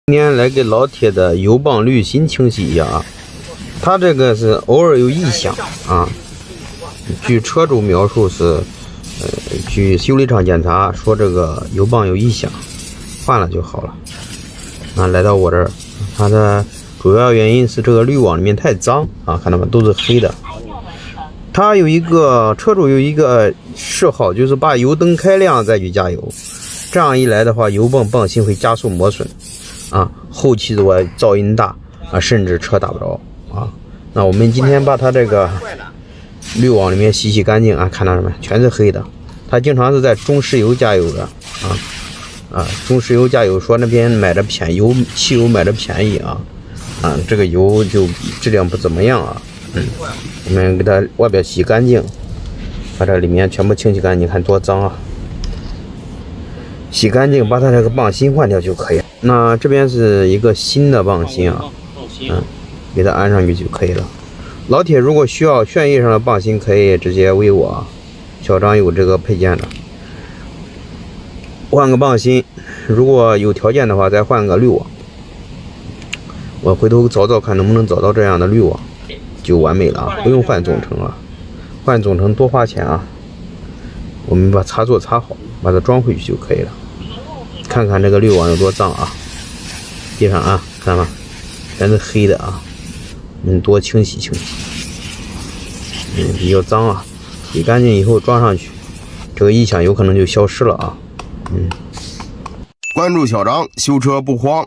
今天来给老铁的油泵滤芯清洗一下啊，它这个是偶尔有异响啊。据车主描述是，据修理厂检查说这个油泵有异响，换了就好了。啊，来到我这儿，它的主要原因是这个滤网里面太脏啊，看到吗？都是黑的。它有一个车主有一个嗜好，就是把油灯开亮再去加油，这样一来的话，油泵泵芯会加速磨损。啊，后期的话噪音大啊，甚至车打不着啊。那我们今天把它这个滤网里面洗干净啊，看到了没？全是黑的。他经常是在中石油加油的中石油加油说那边买的便宜，汽油买的便宜啊，这个油就质量不怎么样啊。我们给它外边洗干净，把这里面全部清洗干净，看多脏啊！洗干净，把它这个泵芯换掉就可以了。那这边是一个新的泵芯啊，给它安上去就可以了。老铁如果需要旋翼上的泵芯，可以直接微我，小张有这个配件的。换个泵芯，如果有条件的话，再换个滤网。我回头找找看能不能找到这样的滤网，就完美了啊，不用换总成了。换总成多花钱啊！我们把插座插好，把它装回去就可以了。看看这个滤网有多脏啊！地上啊，看吧，全是黑的啊。多清洗清洗。比较脏啊，洗干净以后装上去，这个异响有可能就消失了啊。关注小张，修车不慌。